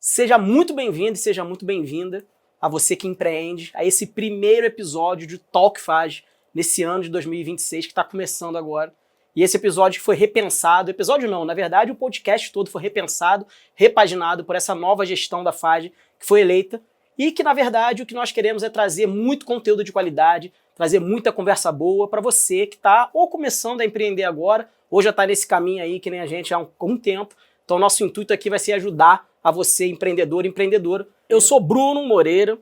Seja muito bem-vindo e seja muito bem-vinda a você que empreende, a esse primeiro episódio de Talk Fage nesse ano de 2026 que está começando agora. E esse episódio foi repensado, episódio não, na verdade o podcast todo foi repensado, repaginado por essa nova gestão da Fage que foi eleita e que na verdade o que nós queremos é trazer muito conteúdo de qualidade, trazer muita conversa boa para você que está ou começando a empreender agora ou já está nesse caminho aí que nem a gente há um tempo. Então nosso intuito aqui vai ser ajudar a você empreendedor, empreendedora. Eu sou Bruno Moreira,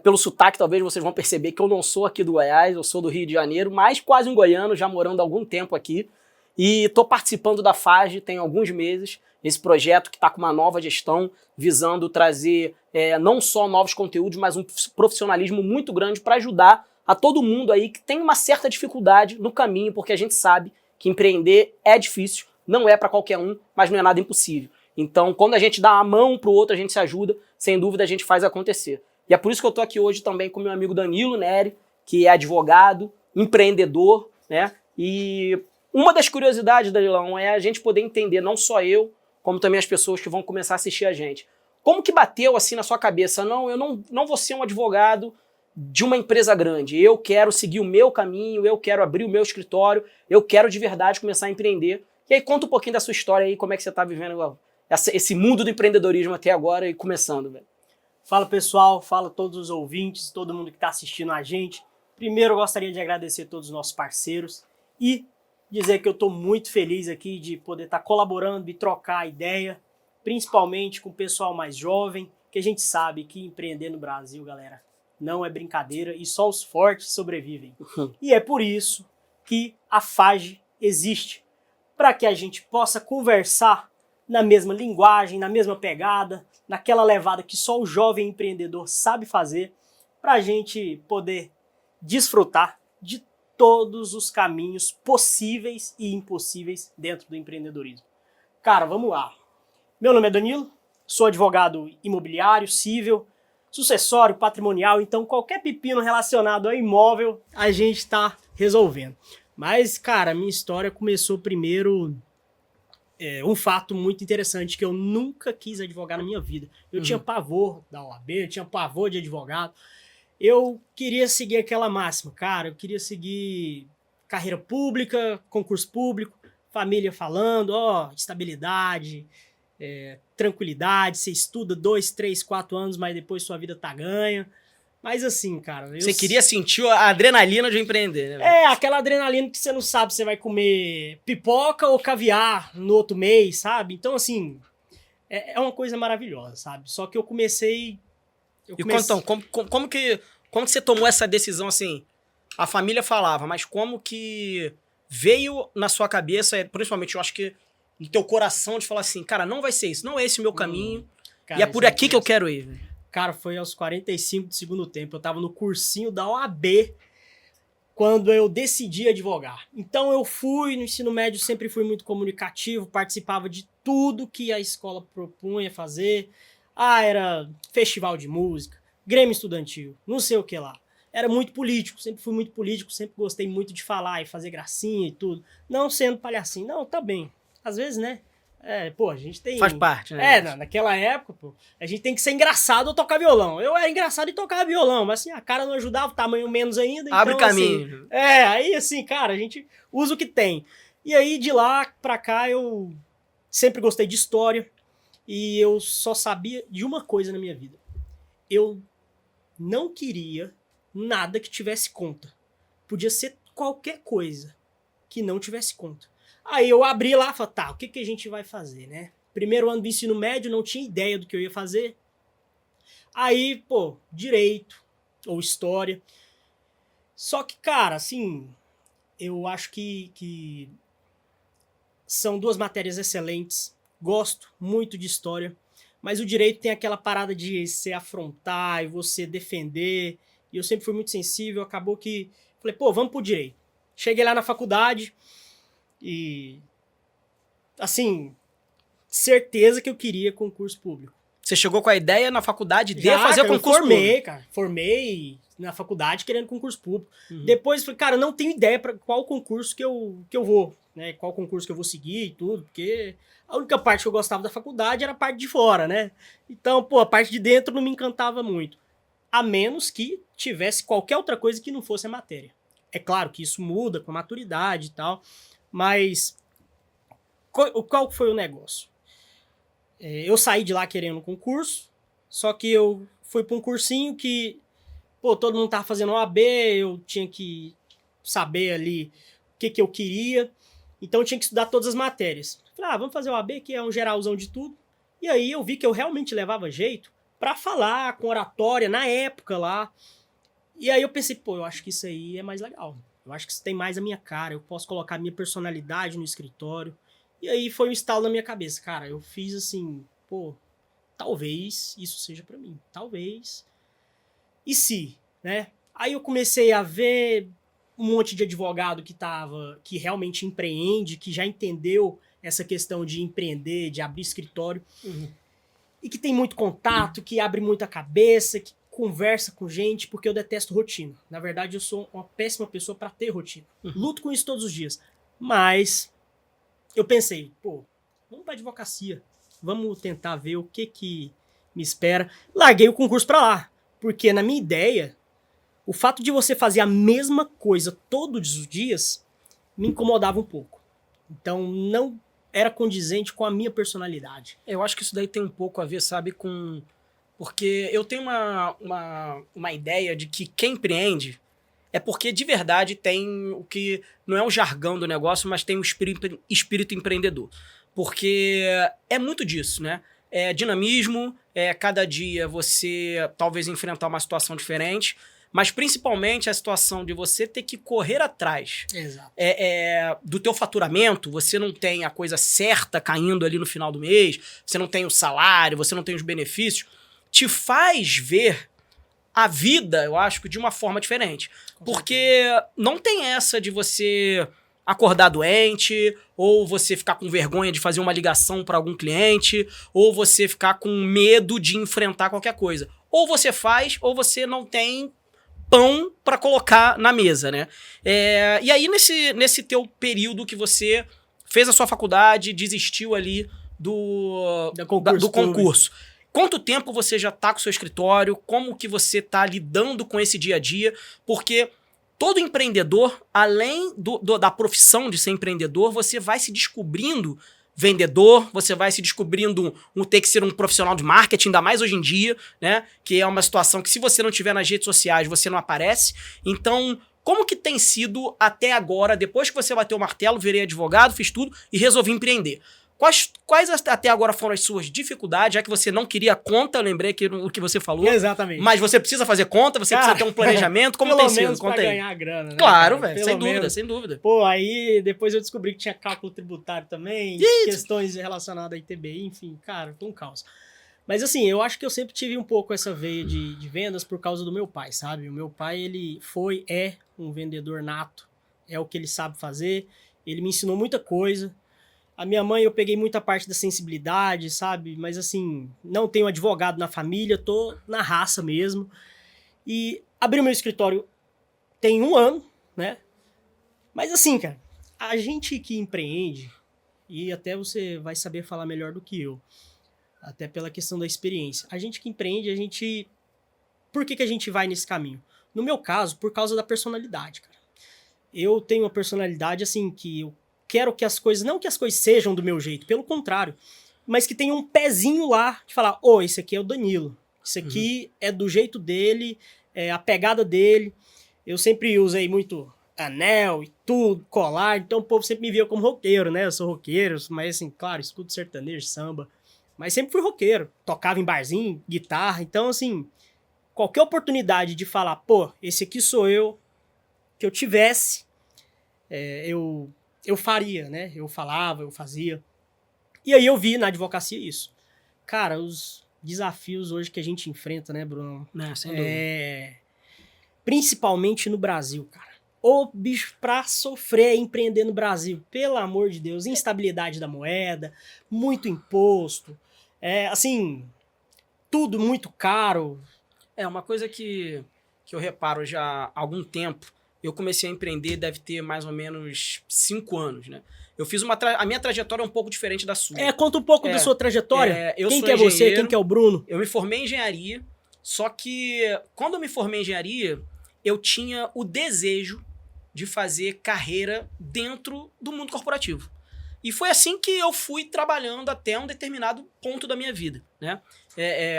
pelo sotaque talvez vocês vão perceber que eu não sou aqui do Goiás, eu sou do Rio de Janeiro, mas quase um goiano, já morando há algum tempo aqui. E estou participando da Fage tem alguns meses, esse projeto que está com uma nova gestão, visando trazer não só novos conteúdos, mas um profissionalismo muito grande para ajudar a todo mundo aí que tem uma certa dificuldade no caminho, porque a gente sabe que empreender é difícil, não é para qualquer um, mas não é nada impossível. Então, quando a gente dá a mão para o outro, a gente se ajuda, sem dúvida a gente faz acontecer. E é por isso que eu estou aqui hoje também com meu amigo Danilo Neri, que é advogado, empreendedor, né? E uma das curiosidades, Danilão, é a gente poder entender, não só eu, como também as pessoas que vão começar a assistir a gente. Como que bateu assim na sua cabeça? Não, eu não vou ser um advogado de uma empresa grande. Eu quero seguir o meu caminho, eu quero abrir o meu escritório, eu quero de verdade começar a empreender. E aí conta um pouquinho da sua história aí, como é que você está vivendo esse mundo do empreendedorismo até agora e começando, velho. Fala pessoal, fala todos os ouvintes, todo mundo que está assistindo a gente. Primeiro eu gostaria de agradecer a todos os nossos parceiros e dizer que eu estou muito feliz aqui de poder estar colaborando e trocar ideia, principalmente com o pessoal mais jovem, que a gente sabe que empreender no Brasil, galera, não é brincadeira e só os fortes sobrevivem. E é por isso que a Fage existe, para que a gente possa conversar na mesma linguagem, na mesma pegada, naquela levada que só o jovem empreendedor sabe fazer, para a gente poder desfrutar de todos os caminhos possíveis e impossíveis dentro do empreendedorismo. Cara, vamos lá. Meu nome é Danilo, sou advogado imobiliário, civil, sucessório, patrimonial, então qualquer pepino relacionado a imóvel a gente está resolvendo. Mas, cara, minha história começou primeiro... um fato muito interessante, que eu nunca quis advogar na minha vida. Eu tinha pavor da OAB, eu tinha pavor de advogado. Eu queria seguir aquela máxima, cara, eu queria seguir carreira pública, concurso público, família falando, estabilidade, tranquilidade, você estuda 2, 3, 4 anos, mas depois sua vida tá ganha. Mas assim, cara... Você queria sentir a adrenalina de empreender, né? Aquela adrenalina que você não sabe se você vai comer pipoca ou caviar no outro mês, sabe? Então, assim, é uma coisa maravilhosa, sabe? Só que eu comecei... Então, como que você tomou essa decisão, assim? A família falava, mas como que veio na sua cabeça, principalmente, eu acho que no teu coração, de falar assim, cara, não vai ser isso, não é esse o meu caminho, cara, e é por aqui que eu quero ir, velho. Cara, foi aos 45 do segundo tempo. Eu tava no cursinho da OAB quando eu decidi advogar. Então eu fui, no ensino médio sempre fui muito comunicativo, participava de tudo que a escola propunha fazer. Era festival de música, grêmio estudantil, não sei o que lá. Era muito político, sempre fui muito político, sempre gostei muito de falar e fazer gracinha e tudo. Não sendo palhacinho, não, tá bem. Às vezes, né? A gente tem... Faz parte, né? Naquela época, a gente tem que ser engraçado ou tocar violão. Eu era engraçado e tocava violão, mas assim, a cara não ajudava, o tamanho menos ainda. Abre então, caminho. Assim, aí assim, cara, a gente usa o que tem. E aí, de lá pra cá, eu sempre gostei de história e eu só sabia de uma coisa na minha vida. Eu não queria nada que tivesse conta. Podia ser qualquer coisa que não tivesse conta. Aí eu abri lá e falei, o que a gente vai fazer, né? Primeiro ano do ensino médio, não tinha ideia do que eu ia fazer. Aí, direito ou história. Só que, cara, assim, eu acho que são duas matérias excelentes. Gosto muito de história, mas o direito tem aquela parada de se afrontar e você defender. E eu sempre fui muito sensível, acabou que... Falei, vamos pro direito. Cheguei lá na faculdade... E, assim, certeza que eu queria concurso público. Você chegou com a ideia na faculdade de fazer concurso público? Formei na faculdade querendo concurso público. Depois, falei, cara, não tenho ideia para qual concurso que eu vou, né? Qual concurso que eu vou seguir e tudo, porque a única parte que eu gostava da faculdade era a parte de fora, né? Então, pô, a parte de dentro não me encantava muito. A menos que tivesse qualquer outra coisa que não fosse a matéria. É claro que isso muda com a maturidade e tal, mas qual foi o negócio? Eu saí de lá querendo um concurso, só que eu fui para um cursinho que, pô, todo mundo tava fazendo OAB, eu tinha que saber ali o que eu queria, então eu tinha que estudar todas as matérias. Falei, vamos fazer o OAB, que é um geralzão de tudo. E aí eu vi que eu realmente levava jeito para falar com oratória na época lá. E aí eu pensei, pô, eu acho que isso aí é mais legal. Eu acho que isso tem mais a minha cara, eu posso colocar a minha personalidade no escritório. E aí foi um estalo na minha cabeça. Cara, eu fiz assim, pô, talvez isso seja para mim. Talvez. E se, né? Aí eu comecei a ver um monte de advogado que realmente empreende, que já entendeu essa questão de empreender, de abrir escritório. E que tem muito contato, que abre muita cabeça, que conversa com gente, porque eu detesto rotina. Na verdade, eu sou uma péssima pessoa para ter rotina. Luto com isso todos os dias. Mas eu pensei, pô, vamos pra advocacia. Vamos tentar ver o que me espera. Larguei o concurso pra lá. Porque na minha ideia, o fato de você fazer a mesma coisa todos os dias me incomodava um pouco. Então não era condizente com a minha personalidade. Eu acho que isso daí tem um pouco a ver, sabe, com... Porque eu tenho uma ideia de que quem empreende é porque de verdade tem o que não é o jargão do negócio, mas tem um espírito empreendedor. Porque é muito disso, né? É dinamismo, cada dia você talvez enfrentar uma situação diferente, mas principalmente a situação de você ter que correr atrás. Exato. Do teu faturamento, você não tem a coisa certa caindo ali no final do mês, você não tem o salário, você não tem os benefícios, te faz ver a vida, eu acho, de uma forma diferente. Porque não tem essa de você acordar doente, ou você ficar com vergonha de fazer uma ligação para algum cliente, ou você ficar com medo de enfrentar qualquer coisa. Ou você faz, ou você não tem pão para colocar na mesa, né? E aí, nesse teu período que você fez a sua faculdade, desistiu ali do concurso, quanto tempo você já tá com o seu escritório? Como que você tá lidando com esse dia a dia? Porque todo empreendedor, além da profissão de ser empreendedor, você vai se descobrindo vendedor, você vai se descobrindo ter que ser um profissional de marketing, ainda mais hoje em dia, né? Que é uma situação que se você não tiver nas redes sociais, você não aparece. Então, como que tem sido até agora, depois que você bateu o martelo, virei advogado, fiz tudo e resolvi empreender? Quais até agora foram as suas dificuldades, já que você não queria conta, eu lembrei aqui o que você falou. Exatamente. Mas você precisa fazer conta, você precisa ter um planejamento, como tem sido? Pelo menos pra Conta aí. ganhar grana, né? Claro, velho, sem menos. dúvida, sem dúvida. Pô, aí depois eu descobri que tinha cálculo tributário também, questões relacionadas a ITBI, enfim, cara, foi um caos. Mas assim, eu acho que eu sempre tive um pouco essa veia de vendas por causa do meu pai, sabe? O meu pai, ele é um vendedor nato, é o que ele sabe fazer, ele me ensinou muita coisa. A minha mãe, eu peguei muita parte da sensibilidade, sabe? Mas assim, não tenho advogado na família, tô na raça mesmo. E abri o meu escritório tem 1 ano, né? Mas assim, cara, a gente que empreende, e até você vai saber falar melhor do que eu, até pela questão da experiência. A gente que empreende, por que a gente vai nesse caminho? No meu caso, por causa da personalidade, cara. Eu tenho uma personalidade, assim, que eu quero que as coisas, não que as coisas sejam do meu jeito, pelo contrário, mas que tenha um pezinho lá de falar, esse aqui é o Danilo, isso aqui é do jeito dele, é a pegada dele. Eu sempre usei muito anel e tudo, colar, então o povo sempre me via como roqueiro, né? Eu sou roqueiro, mas assim, claro, escuto sertanejo, samba, mas sempre fui roqueiro, tocava em barzinho, guitarra, então assim, qualquer oportunidade de falar, esse aqui sou eu, que eu tivesse, eu faria, né? Eu falava, eu fazia. E aí eu vi na advocacia isso. Cara, os desafios hoje que a gente enfrenta, né, Bruno? Sem dúvida. Principalmente no Brasil, cara. Ô, bicho, pra sofrer empreender no Brasil, pelo amor de Deus, instabilidade da moeda, muito imposto, assim, tudo muito caro. Uma coisa que eu reparo já há algum tempo, eu comecei a empreender, deve ter mais ou menos 5 anos, né? A minha trajetória é um pouco diferente da sua. Conta um pouco da sua trajetória. Quem que é você? Quem que é o Bruno? Eu me formei em engenharia, só que quando eu me formei em engenharia, eu tinha o desejo de fazer carreira dentro do mundo corporativo. E foi assim que eu fui trabalhando até um determinado ponto da minha vida, né?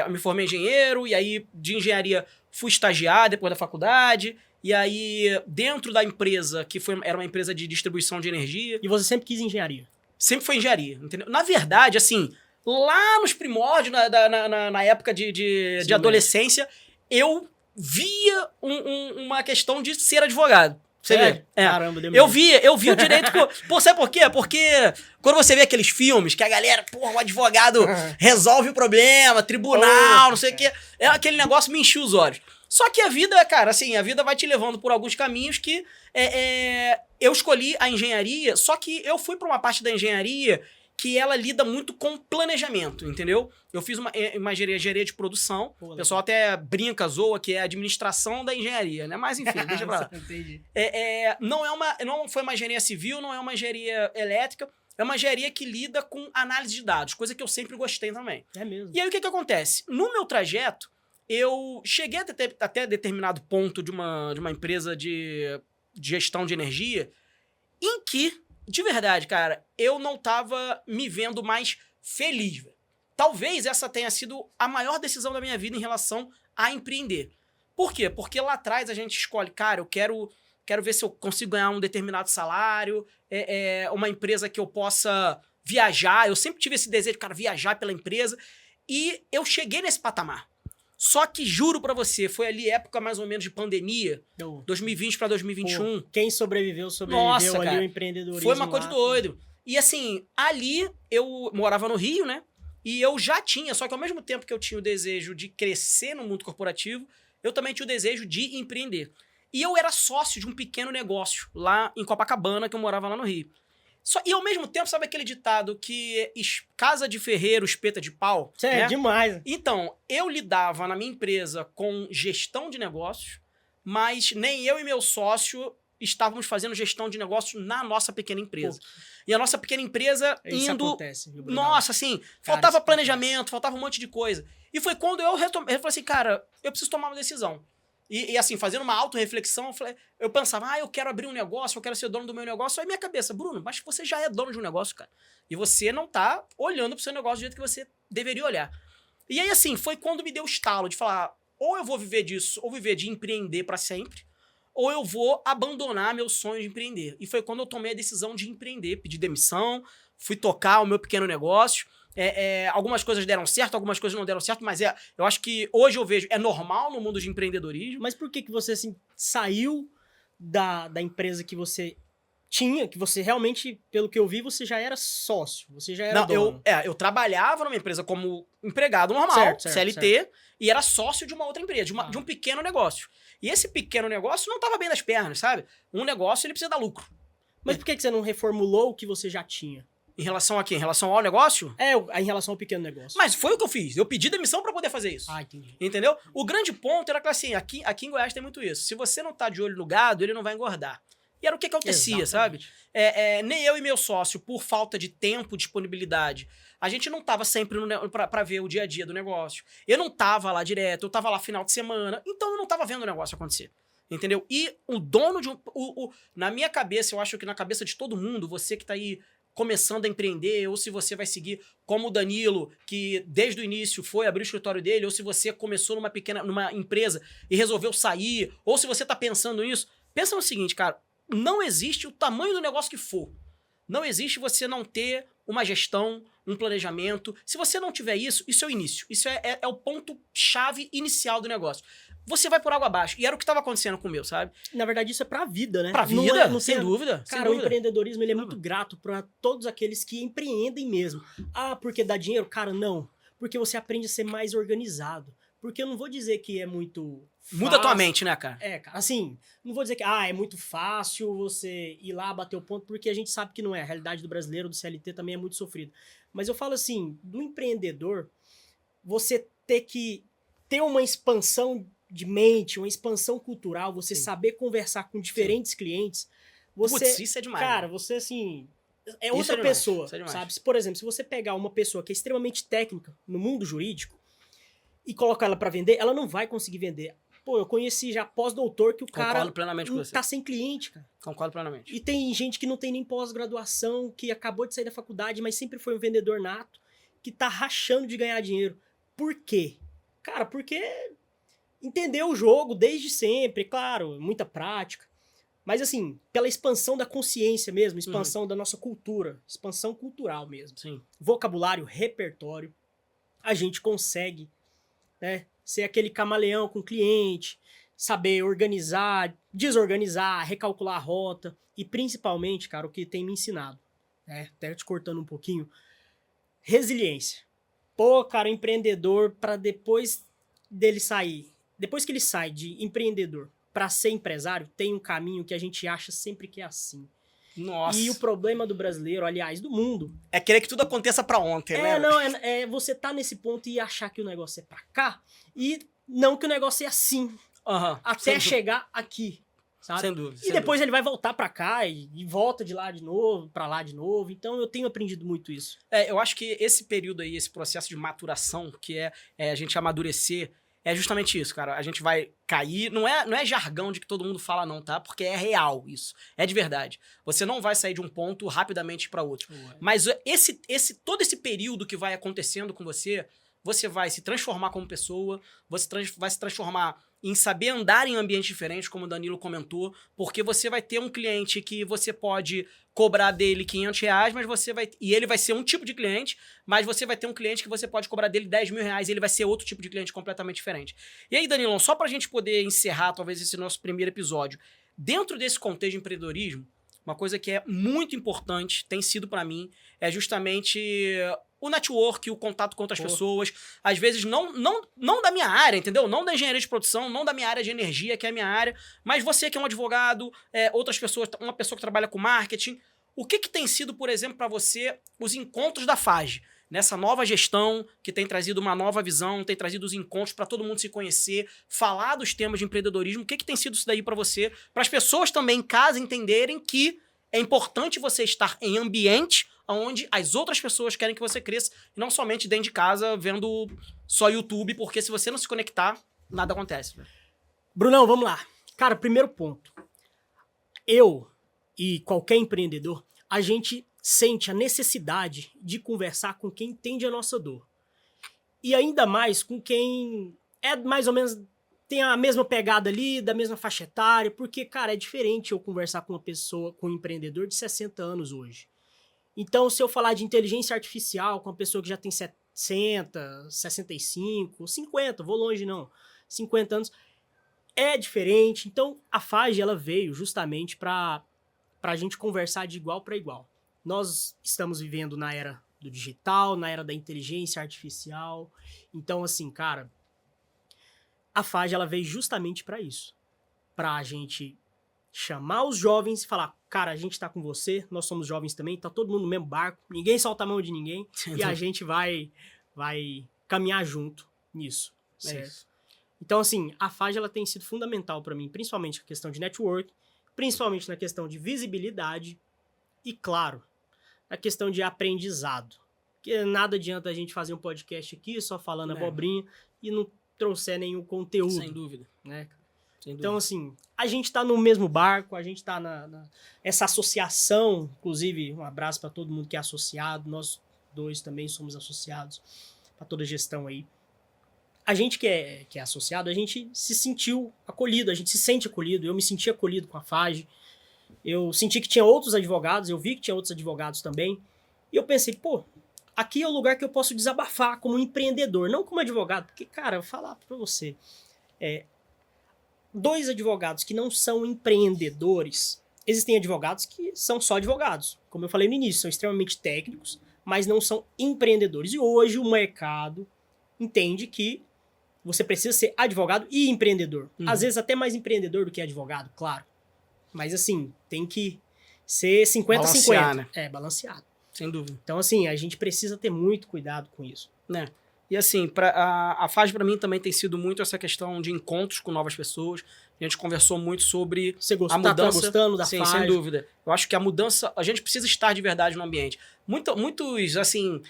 Eu me formei engenheiro, e aí de engenharia fui estagiar depois da faculdade, e aí dentro da empresa, era uma empresa de distribuição de energia... E você sempre quis engenharia? Sempre foi engenharia, entendeu? Na verdade, assim, lá nos primórdios, na época de adolescência, eu via uma questão de ser advogado. Você vê? Caramba, eu vi o direito... Pô, sabe por quê? Porque quando você vê aqueles filmes que a galera, o advogado resolve o problema, tribunal, não sei o quê, aquele negócio me enchia os olhos. Só que a vida, cara, assim, a vida vai te levando por alguns caminhos que eu escolhi a engenharia, só que eu fui para uma parte da engenharia que ela lida muito com planejamento, entendeu? Eu fiz uma engenharia de produção, o pessoal até brinca, zoa, que é a administração da engenharia, né? Mas enfim, deixa pra lá. Entendi. Não foi uma engenharia civil, não é uma engenharia elétrica, é uma engenharia que lida com análise de dados, coisa que eu sempre gostei também. É mesmo. E aí o que acontece? No meu trajeto, eu cheguei até determinado ponto de uma empresa de gestão de energia em que, de verdade, cara, eu não tava me vendo mais feliz, velho. Talvez essa tenha sido a maior decisão da minha vida em relação a empreender. Por quê? Porque lá atrás a gente escolhe, cara, eu quero ver se eu consigo ganhar um determinado salário, uma empresa que eu possa viajar. Eu sempre tive esse desejo, cara, viajar pela empresa. E eu cheguei nesse patamar. Só que, juro pra você, foi ali época mais ou menos de pandemia, 2020 pra 2021. Quem sobreviveu Nossa, ali cara, o empreendedorismo. foi uma coisa de doido. E assim, ali eu morava no Rio, né? E eu já tinha, só que ao mesmo tempo que eu tinha o desejo de crescer no mundo corporativo, eu também tinha o desejo de empreender. E eu era sócio de um pequeno negócio lá em Copacabana, que eu morava lá no Rio. E ao mesmo tempo, sabe aquele ditado que casa de ferreiro, espeta de pau? É demais. Então, eu lidava na minha empresa com gestão de negócios, mas nem eu e meu sócio estávamos fazendo gestão de negócios na nossa pequena empresa. E a nossa pequena empresa isso indo... acontece, viu, Bruno? Nossa, assim, faltava planejamento, faltava um monte de coisa. E foi quando eu falei assim, cara, eu preciso tomar uma decisão. E assim, fazendo uma autorreflexão, eu pensava, eu quero abrir um negócio, eu quero ser dono do meu negócio. Aí minha cabeça, Bruno, mas você já é dono de um negócio, cara. E você não tá olhando pro seu negócio do jeito que você deveria olhar. E aí, assim, foi quando me deu o estalo de falar, ou eu vou viver disso, ou viver de empreender pra sempre, ou eu vou abandonar meu sonho de empreender. E foi quando eu tomei a decisão de empreender, pedi demissão, fui tocar o meu pequeno negócio. Algumas coisas deram certo, algumas coisas não deram certo, mas eu acho que hoje eu vejo, é normal no mundo de empreendedorismo. Mas por que você assim, saiu da empresa que você tinha, que você realmente, pelo que eu vi, você já era sócio, você já era dono? Eu trabalhava numa empresa como empregado normal, certo, CLT, certo. E era sócio de uma outra empresa, de um pequeno negócio. E esse pequeno negócio não estava bem das pernas, sabe? Um negócio, ele precisa dar lucro. Mas por que você não reformulou o que você já tinha? Em relação a quê? Em relação ao negócio? Em relação ao pequeno negócio. Mas foi o que eu fiz. Eu pedi demissão pra poder fazer isso. Entendi. Entendeu? O grande ponto era que, assim, aqui em Goiás tem muito isso. Se você não tá de olho no gado, ele não vai engordar. E era o que acontecia, Exatamente. sabe? Nem eu e meu sócio, por falta de tempo, disponibilidade, a gente não tava sempre pra ver o dia a dia do negócio. Eu não tava lá direto, eu tava lá final de semana, então eu não tava vendo o negócio acontecer. Entendeu? E o dono de na minha cabeça, eu acho que na cabeça de todo mundo, você que tá aí começando a empreender, ou se você vai seguir como o Danilo, que desde o início foi abrir o escritório dele, ou se você começou numa empresa e resolveu sair, ou se você tá pensando nisso, pensa no seguinte, cara, não existe o tamanho do negócio que for. Não existe você não ter uma gestão, um planejamento. Se você não tiver isso, isso é o início. Isso é o ponto-chave inicial do negócio. Você vai por água abaixo. E era o que estava acontecendo com o meu, sabe? Na verdade, isso é pra vida, né? Pra vida, sem dúvida. Cara, o empreendedorismo ele é muito grato pra todos aqueles que empreendem mesmo. Porque dá dinheiro? Cara, não. Porque você aprende a ser mais organizado. Porque eu não vou dizer que é muito fácil. Muda a tua mente, né, cara? Cara, assim, não vou dizer que é muito fácil você ir lá bater o ponto, porque a gente sabe que não é. A realidade do brasileiro, do CLT, também é muito sofrida. Mas eu falo assim, do empreendedor, você ter que ter uma expansão de mente, uma expansão cultural, você saber conversar com diferentes clientes, você... Putz, isso é demais. Cara, você assim... é outra demais, pessoa, isso é demais. sabe? Por exemplo, se você pegar uma pessoa que é extremamente técnica no mundo jurídico e colocar ela pra vender, ela não vai conseguir vender. Pô, eu conheci já pós-doutor que o cara Concordo plenamente com você. tá sem cliente, cara. Concordo plenamente. E tem gente que não tem nem pós-graduação, que acabou de sair da faculdade, mas sempre foi um vendedor nato, que tá rachando de ganhar dinheiro. Por quê? Cara, porque entendeu o jogo desde sempre, claro, muita prática. Mas assim, pela expansão da consciência mesmo, expansão da nossa cultura, expansão cultural mesmo. Sim. Vocabulário, repertório, a gente consegue, né, ser aquele camaleão com o cliente, saber organizar, desorganizar, recalcular a rota e principalmente, cara, o que tem me ensinado, né, até te cortando um pouquinho, resiliência. Pô, cara, empreendedor, para depois dele sair, depois que ele sai de empreendedor para ser empresário, tem um caminho que a gente acha sempre que é assim. Nossa. E o problema do brasileiro, aliás, do mundo, é querer que tudo aconteça pra ontem, né? é você tá nesse ponto e achar que o negócio é pra cá e não que o negócio é assim, até chegar aqui, sabe? Sem dúvida. E depois ele vai voltar pra cá e volta de lá de novo, pra lá de novo. Então eu tenho aprendido muito isso. Eu acho que esse período aí, esse processo de maturação, que é a gente amadurecer, é justamente isso, cara. A gente vai cair. Não é jargão de que todo mundo fala, não, tá? Porque é real isso. É de verdade. Você não vai sair de um ponto rapidamente para outro. Mas todo esse período que vai acontecendo com você, você vai se transformar como pessoa, você vai se transformar em saber andar em ambientes diferentes, como o Danilo comentou, porque você vai ter um cliente que você pode cobrar dele R$500, mas e ele vai ser um tipo de cliente, mas você vai ter um cliente que você pode cobrar dele R$10.000 e ele vai ser outro tipo de cliente completamente diferente. E aí, Danilão, só pra gente poder encerrar talvez esse nosso primeiro episódio, dentro desse contexto de empreendedorismo, uma coisa que é muito importante, tem sido pra mim, é justamente o network, o contato com outras pessoas, às vezes não da minha área, entendeu? Não da engenharia de produção, não da minha área de energia, que é a minha área, mas você que é um advogado, outras pessoas, uma pessoa que trabalha com marketing. O que tem sido, por exemplo, para você, os encontros da FAGE? Nessa nova gestão, que tem trazido uma nova visão, tem trazido os encontros para todo mundo se conhecer, falar dos temas de empreendedorismo. O que tem sido isso daí para você? Para as pessoas também em casa entenderem que é importante você estar em ambiente onde as outras pessoas querem que você cresça, e não somente dentro de casa vendo só YouTube, porque se você não se conectar, nada acontece. Né? Brunão, vamos lá. Cara, primeiro ponto. Eu e qualquer empreendedor, a gente sente a necessidade de conversar com quem entende a nossa dor. E ainda mais com quem é mais ou menos, tem a mesma pegada ali, da mesma faixa etária, porque, cara, é diferente eu conversar com uma pessoa, com um empreendedor de 60 anos hoje. Então, se eu falar de inteligência artificial com uma pessoa que já tem 60, 65, 50, vou longe não, 50 anos, é diferente. Então, a FAGE, ela veio justamente para a gente conversar de igual para igual. Nós estamos vivendo na era do digital, na era da inteligência artificial. Então, assim, cara, a FAGE, ela veio justamente para isso. Para a gente chamar os jovens e falar, cara, a gente tá com você, nós somos jovens também, tá todo mundo no mesmo barco, ninguém solta a mão de ninguém, e a gente vai caminhar junto nisso. Então, assim, a FAGE, ela tem sido fundamental para mim, principalmente na questão de network, principalmente na questão de visibilidade e, claro, na questão de aprendizado. Porque nada adianta a gente fazer um podcast aqui só falando abobrinha e não trouxer nenhum conteúdo. Sem dúvida. Né? Então, assim, a gente tá no mesmo barco, a gente tá essa associação, inclusive, um abraço para todo mundo que é associado, nós dois também somos associados, para toda a gestão aí. A gente que é associado, a gente se sentiu acolhido, a gente se sente acolhido, eu me senti acolhido com a FAGE, eu senti que tinha outros advogados, eu vi que tinha outros advogados também, e eu pensei, pô, aqui é o lugar que eu posso desabafar como empreendedor, não como advogado, porque, cara, eu vou falar para você, dois advogados que não são empreendedores, existem advogados que são só advogados, como eu falei no início, são extremamente técnicos, mas não são empreendedores. E hoje o mercado entende que você precisa ser advogado e empreendedor. Às vezes até mais empreendedor do que advogado, claro. Mas assim, tem que ser 50-50. Né? Balanceado. Sem dúvida. Então assim, a gente precisa ter muito cuidado com isso. Né? E assim, a FAGE para mim também tem sido muito essa questão de encontros com novas pessoas, A gente conversou muito sobre Você a tá mudança. gostando da Sim, Fage? sem dúvida. Eu acho que a mudança, a gente precisa estar de verdade no ambiente. Muitos, assim,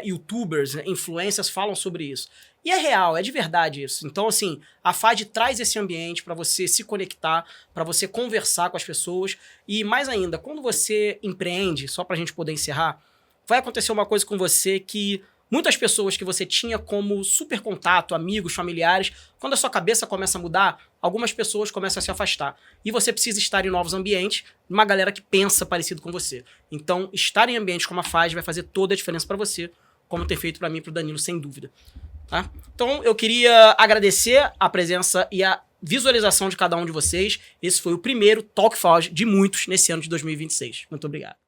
youtubers, influencers falam sobre isso. E é real, é de verdade isso. Então, assim, a Fage traz esse ambiente para você se conectar, para você conversar com as pessoas. E mais ainda, quando você empreende, só pra gente poder encerrar, vai acontecer uma coisa com você que muitas pessoas que você tinha como super contato, amigos, familiares, quando a sua cabeça começa a mudar, algumas pessoas começam a se afastar. E você precisa estar em novos ambientes, uma galera que pensa parecido com você. Então, estar em ambientes como a Fage vai fazer toda a diferença para você, como ter feito para mim e pro Danilo, sem dúvida. Tá? Então, eu queria agradecer a presença e a visualização de cada um de vocês. Esse foi o primeiro Talk Fage de muitos nesse ano de 2026. Muito obrigado.